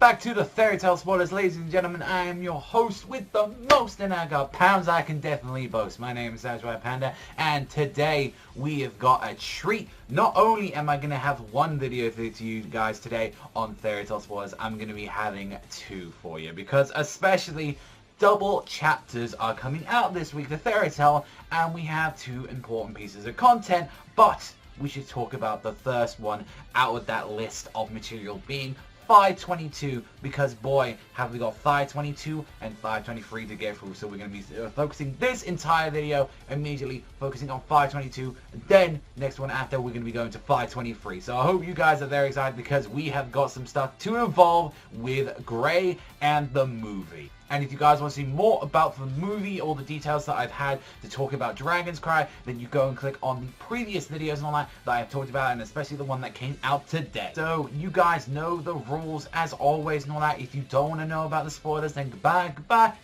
back to the Fairy Tale Spoilers, ladies and gentlemen. I am your host with the most, and I got pounds I can definitely boast. My name is Samurai Panda, and today we have got a treat. Not only am I going to have one video for you guys today on Fairy Tale Spoilers, I'm going to be having two for you, because especially double chapters are coming out this week, the Fairy Tale, and we have two important pieces of content, but we should talk about the first one out of that list of material being 522, because boy, have we got 522 and 523 to get through. So we're going to be focusing this entire video immediately focusing on 522, and then next one after we're going to be going to 523. So I hope you guys are very excited, because we have got some stuff to involve with Grey and the movie. And if you guys want to see more about the movie, all the details that I've had to talk about Dragon's Cry, then you go and click on the previous videos and all that I've talked about, and especially the one that came out today. So you guys know the rules as always and all that. If you don't want to know about the spoilers, then goodbye,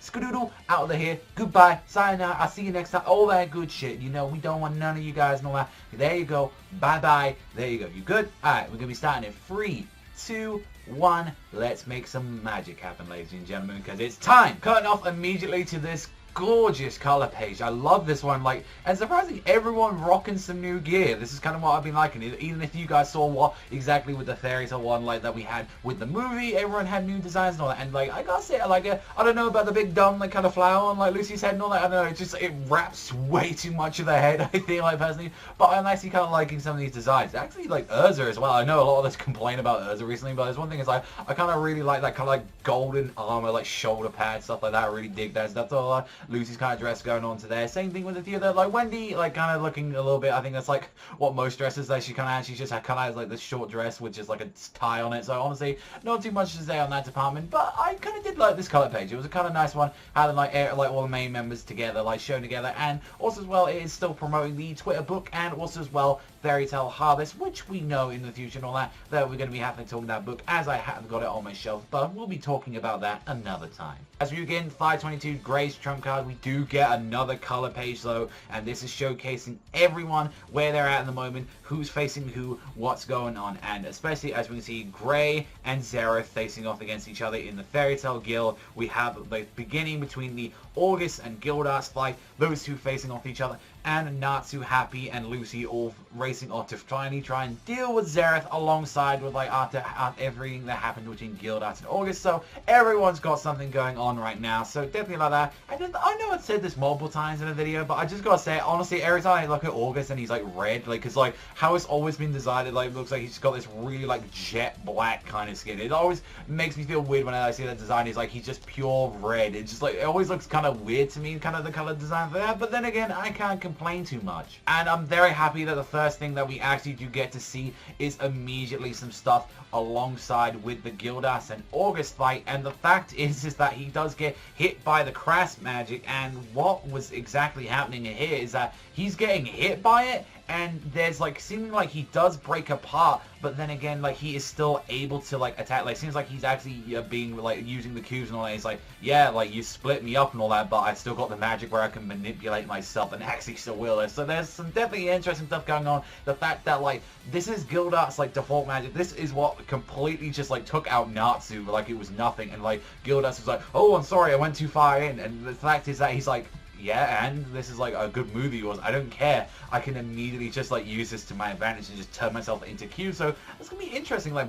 skadoodle, out of here, goodbye, sayonara, I'll see you next time, all that good shit. You know, we don't want none of you guys and all that. There you go, bye-bye, there you go. You good? Alright, we're going to be starting in 3, 2, 1, let's make some magic happen, ladies and gentlemen, because it's time. Cutting off immediately to this gorgeous color page. I love this one, like, and surprisingly everyone rocking some new gear. This is kind of what I've been liking. Even if you guys saw what exactly with the Fairy Tale one, like, that we had with the movie, everyone had new designs and all that, and like, I gotta say, like, I don't know about the big dumb, like, kind of flower on, like, Lucy's head and all that. I don't know, it wraps way too much of the head, I feel like, personally, but I'm actually kind of liking some of these designs. Actually, like, Urza as well. I know a lot of us complain about Urza recently, but there's one thing is, like, I kind of really like that kind of, like, golden armor, like, shoulder pads, stuff like that. I really dig that stuff. So, Lucy's kind of dress going on to there. Same thing with the few other, like, Wendy, like, kind of looking a little bit, I think that's, like, what most dresses that she kind of has. She just kind of has, like, this short dress with just, like, a tie on it. So, honestly, not too much to say on that department, but I kind of did like this color page. It was a kind of nice one, having, like, all the main members together, like, shown together, and also as well, it is still promoting the Twitter book, and also as well, Fairy Tale Harvest, which we know in the future and all that we're going to be having to talk that book, as I have got it on my shelf, but we'll be talking about that another time. As we begin 522 Grey's trump card, we do get another color page though, and this is showcasing everyone where they're at in the moment, who's facing who, what's going on, and especially as we can see Grey and Xerath facing off against each other in the Fairy Tale Guild. We have the beginning between the August and Gildart's fight, those two facing off each other, and Natsu, Happy, and Lucy all racing off to finally try and deal with Xerath alongside with, like, after everything that happened between Gildart and August. So everyone's got something going on right now, so definitely like that. And I know I've said this multiple times in a video, but I just gotta say, honestly, every time I look at August and he's like red, like, cause like how it's always been designed, like, looks like he's got this really like jet black kind of skin. It always makes me feel weird when I see that design. He's like, he's just pure red. It's just like, it always looks kind of weird to me, kind of the color design for that. But then again, I can't complain too much, and I'm very happy that the first thing that we actually do get to see is immediately some stuff alongside with the Gildart and August fight. And the fact is that he does get hit by the crash magic, and what was exactly happening here is that he's getting hit by it, and there's like seeming like he does break apart, but then again, like, he is still able to like attack. Like, seems like he's actually being like using the cubes and all that. He's like, yeah, like, you split me up and all that, but I still got the magic where I can manipulate myself, and actually still will. So there's some definitely interesting stuff going on. The fact that, like, this is Gildart's like default magic. This is what completely just like took out Natsu like it was nothing, and like Gildart was like, oh, I'm sorry, I went too far in. And the fact is that he's like, yeah, and this is like a good move of yours. I don't care. I can immediately just like use this to my advantage and just turn myself into Q. So it's gonna be interesting. Like,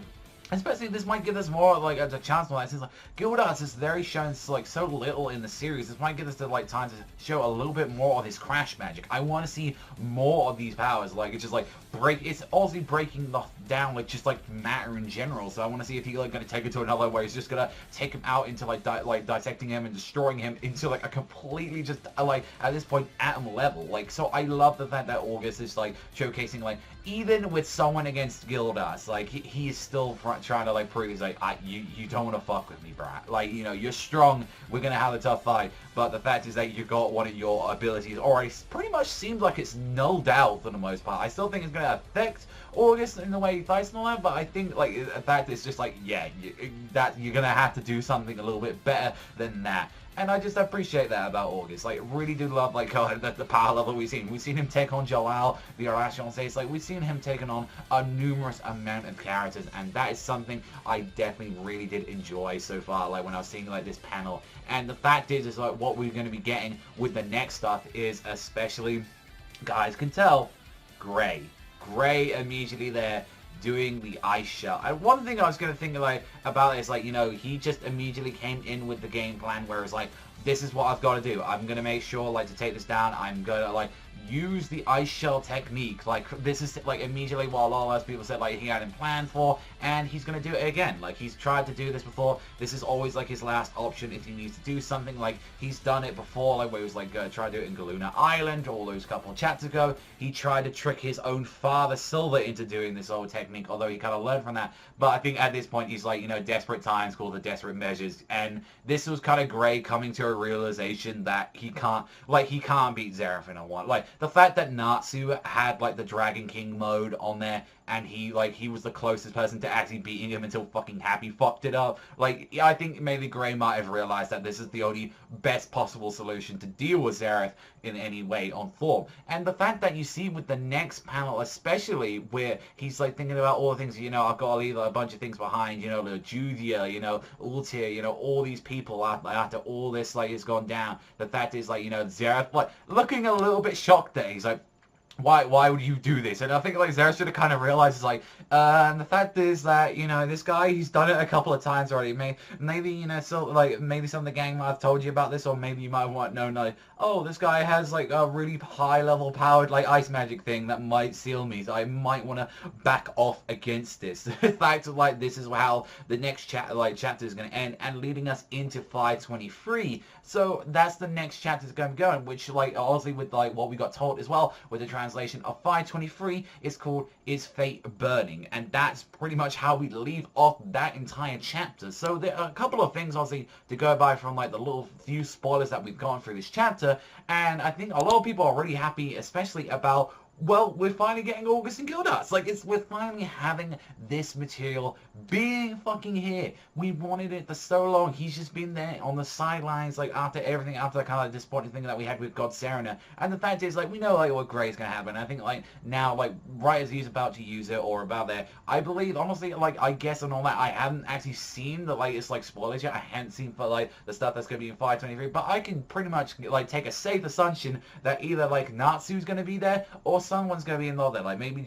especially this might give us more like a chance. Like, since like Gildart is very shown like so little in the series, this might give us the like time to show a little bit more of his crash magic. I want to see more of these powers. Like, it's just like it's also breaking down like just like matter in general. So I want to see if he's like gonna take it to another where he's just gonna take him out into like dissecting him and destroying him into like a completely just like at this point atom level. Like, so I love the fact that August is like showcasing, like, even with someone against Gildart, like he is still trying to like prove, he's like, you don't want to fuck with me, brat. Like, you know, you're strong, we're gonna have a tough fight, but the fact is that you got one of your abilities already pretty much seems like it's nulled out for the most part. I still think it's gonna affect August in the way he fights and all that, but I think like the fact is just like, yeah, that you're gonna have to do something a little bit better than that. And I just appreciate that about August. Like, really do love, like, the power level we've seen. We've seen him take on Joel, the Irrational States. Like, we've seen him taking on a numerous amount of characters. And that is something I definitely really did enjoy so far, like, when I was seeing, like, this panel. And the fact is like, what we're going to be getting with the next stuff is especially, guys can tell, Gray. Gray immediately there, doing the ice shell. And one thing I was going to think like about is like, you know, he just immediately came in with the game plan where it's like, this is what I've got to do. I'm going to make sure like to take this down. I'm going to like use the ice shell technique. Like this is like immediately what a lot of people said like he had him planned for, and he's going to do it again. Like he's tried to do this before. This is always like his last option if he needs to do something. Like he's done it before, like where he was like try to do it in Galuna Island all those couple of chapters ago. He tried to trick his own father Silver into doing this old technique, although he kind of learned from that. But I think at this point he's like, you know, desperate times call the desperate measures, and this was kind of Gray coming to a realization that he can't beat Zeref in a one. Like the fact that Natsu had like the Dragon King mode on there, and he was the closest person to actually beating him until fucking Happy fucked it up. Like, yeah, I think maybe Gray might have realized that this is the only best possible solution to deal with Zeref in any way on form. And the fact that you see with the next panel, especially where he's like thinking about all the things, you know, I've got to leave a bunch of things behind, you know, the Judia, you know, Ultir, you know, all these people after all this like has gone down. The fact is like, you know, Zeref like looking a little bit shocked there. He's like, why would you do this? And I think like Zeref should have kind of realized, like, and the fact is that, you know, this guy, he's done it a couple of times already. Maybe you know, so like maybe some of the gang might have told you about this, or maybe you might want no, oh, this guy has like a really high level powered like ice magic thing that might seal me, so I might want to back off against this. The fact of like this is how the next chapter is going to end, and leading us into 523. So that's the next chapter is going to go, which like obviously with like what we got told as well with the translation of 523 is called Is Fate Burning, and that's pretty much how we leave off that entire chapter. So there are a couple of things obviously to go by from like the little few spoilers that we've gone through this chapter, and I think a lot of people are really happy, especially about, well, we're finally getting August and Gildas. Like, we're finally having this material being fucking here. We wanted it for so long. He's just been there on the sidelines, like, after everything, after the kind of like, disappointing thing that we had with God Serena. And the fact is, like, we know, like, what Gray's gonna happen. I think, like, now, like, right as he's about to use it, or about there, I believe, honestly, like, I guess and all that, I haven't actually seen the latest, like, spoilers yet. I haven't seen, for, like, the stuff that's gonna be in 523, but I can pretty much, like, take a safe assumption that either, like, Natsu's gonna be there, or someone's going to be involved there. Like maybe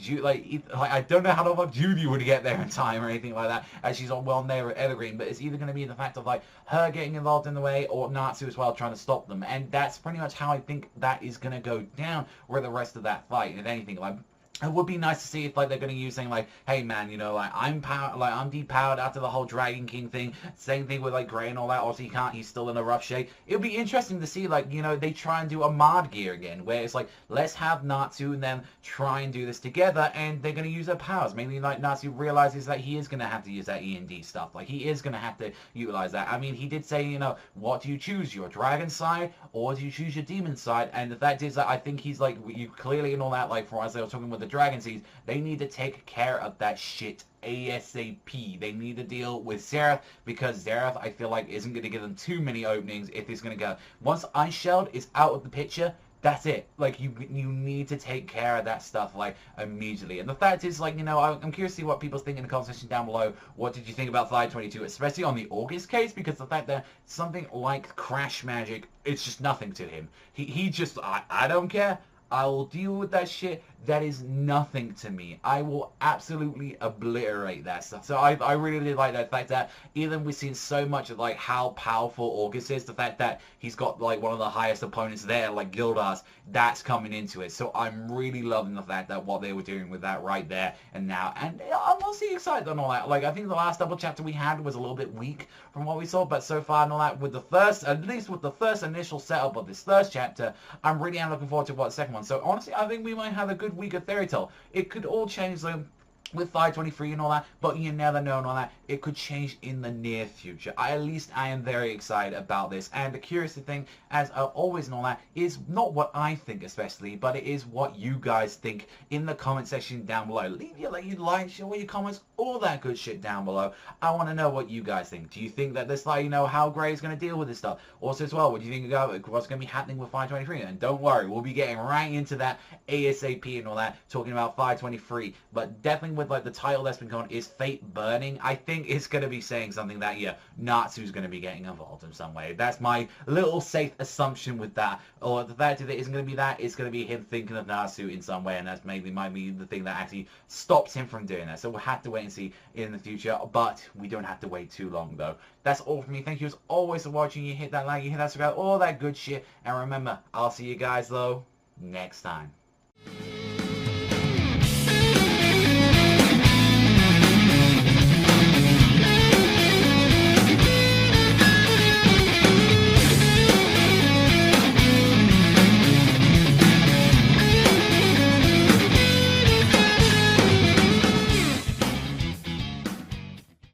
I don't know how the fuck Judy would get there in time or anything like that, as she's on well near Evergreen, but it's either going to be the fact of like her getting involved in the way, or Natsu as well trying to stop them. And that's pretty much how I think that is going to go down with the rest of that fight. If anything, like, it would be nice to see if like they're going to use saying like, hey man, you know, like I'm depowered after the whole Dragon King thing. Same thing with like Gray and all that. Also, he's still in a rough shape. It would be interesting to see like, you know, they try and do a mod gear again, where it's like, let's have Natsu and them try and do this together, and they're going to use their powers. Maybe like Natsu realizes that he is going to have to use that E&D stuff. Like he is going to have to utilize that. I mean, he did say, you know, what do you choose, your dragon side or do you choose your demon side? And the fact is that I think he's like, you clearly and all that, like for as I was talking with the Dragon Seeds, they need to take care of that shit ASAP. They need to deal with Zeref, because Zeref, I feel like, isn't going to give them too many openings if he's going to go. Once Ice Shelled is out of the picture, that's it. Like, you need to take care of that stuff, like, immediately. And the fact is, like, you know, I'm curious to see what people think in the comment section down below. What did you think about 522, especially on the August case? Because the fact that something like Crash Magic, it's just nothing to him. He just, I don't care. I will deal with that shit. That is nothing to me. I will absolutely obliterate that stuff. So I really did like that fact that even we've seen so much of like how powerful August is, the fact that he's got like one of the highest opponents there, like Gildas, that's coming into it. So I'm really loving the fact that what they were doing with that right there and now. And I'm mostly excited on all that. Like, I think the last double chapter we had was a little bit weak from what we saw, but so far and all that, with the first, at least with the first initial setup of this first chapter, I'm really looking forward to what the second one. So honestly, I think we might have a good week of Fairy Tail. It could all change though with 523 and all that, but you never know and all that. It could change in the near future. At least I am very excited about this. And the curious thing, as always and all that, is not what I think especially, but it is what you guys think in the comment section down below. Leave your like, share your comments, all that good shit down below. I want to know what you guys think. Do you think that this, like, you know, how Gray is going to deal with this stuff? Also as well, what do you think about what's going to be happening with 523? And don't worry, we'll be getting right into that ASAP and all that, talking about 523, but definitely with like the title that's been going is Fate Burning. I think it's going to be saying something that, yeah, Natsu's going to be getting involved in some way. That's my little safe assumption with that. Or the fact that it isn't going to be that, it's going to be him thinking of Natsu in some way, and that's maybe might be the thing that actually stops him from doing that. So we'll have to wait and see in the future, but we don't have to wait too long though. That's all from me. Thank you as always for watching. You hit that like, you hit that subscribe, all that good shit, and remember, I'll see you guys though next time.